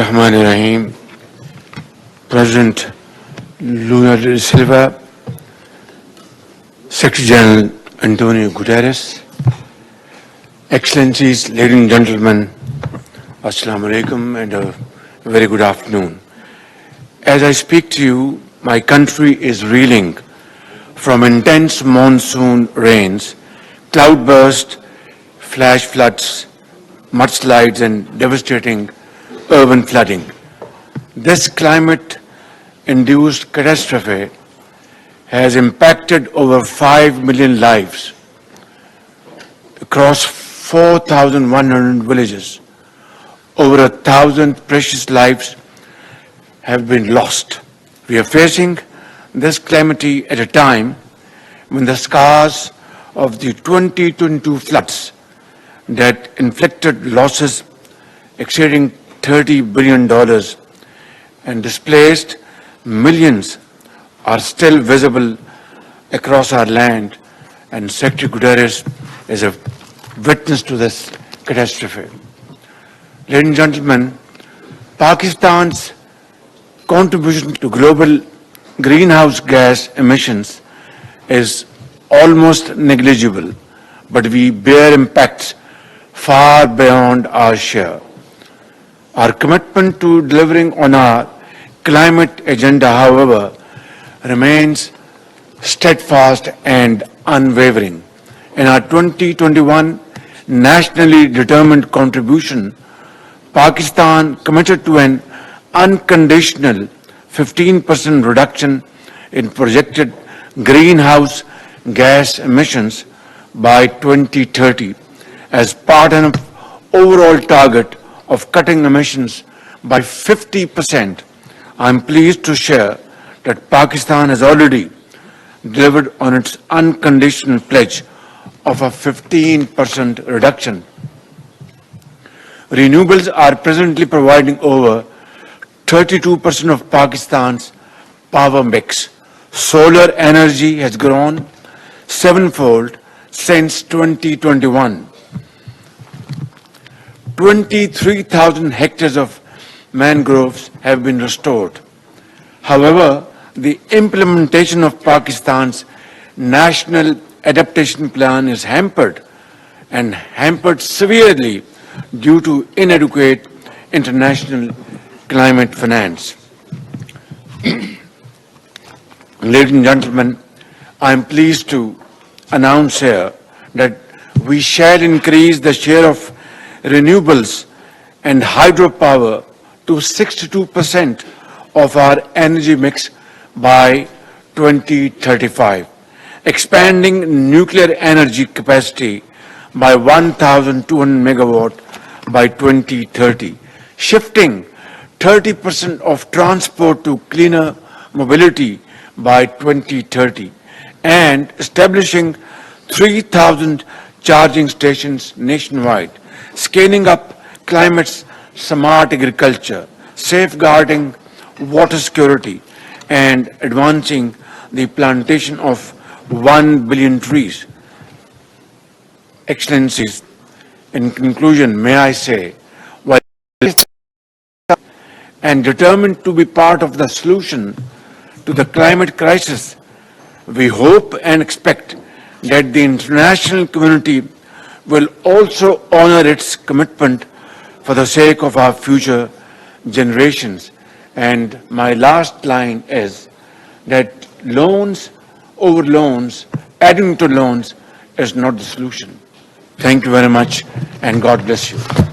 Bismillahirrahmanirrahim. President Lula da Silva, Secretary General Antonio Guterres, Excellencies, ladies and gentlemen, Assalamu alaikum and a very good afternoon. As I speak to you, my country is reeling from intense monsoon rains, cloudburst, flash floods, mudslides and devastating urban flooding. This climate-induced catastrophe has impacted over 5 million lives across 4,100 villages. Over 1,000 precious lives have been lost. We are facing this calamity at a time when the scars of the 2022 floods that inflicted losses exceeding $30 billion and displaced millions are still visible across our land, and Secretary Guterres is a witness to this catastrophe. Ladies and gentlemen, Pakistan's contribution to global greenhouse gas emissions is almost negligible, but we bear impacts far beyond our share. Our commitment to delivering on our climate agenda, however, remains steadfast and unwavering. In our 2021 nationally determined contribution, Pakistan committed to an unconditional 15% reduction in projected greenhouse gas emissions by 2030 as part of an overall target of cutting emissions by 50%. I'm pleased to share that Pakistan has already delivered on its unconditional pledge of a 15% reduction. Renewables are presently providing over 32% of Pakistan's power mix. Solar energy has grown sevenfold since 2021. 23,000 hectares of mangroves have been restored. However, the implementation of Pakistan's national adaptation plan is hampered severely due to inadequate international climate finance. Ladies and gentlemen, I am pleased to announce here that we shall increase the share of renewables and hydropower to 62% of our energy mix by 2035, expanding nuclear energy capacity by 1,200 megawatt by 2030, shifting 30% of transport to cleaner mobility by 2030, and establishing 3,000 charging stations nationwide, scaling up climate-smart agriculture, safeguarding water security, and advancing the plantation of 1 billion trees. Excellencies, in conclusion, may I say, while and determined to be part of the solution to the climate crisis, we hope and expect that the international community will also honor its commitment for the sake of our future generations. And my last line is that loans over loans, adding to loans, is not the solution. Thank you very much, and God bless you.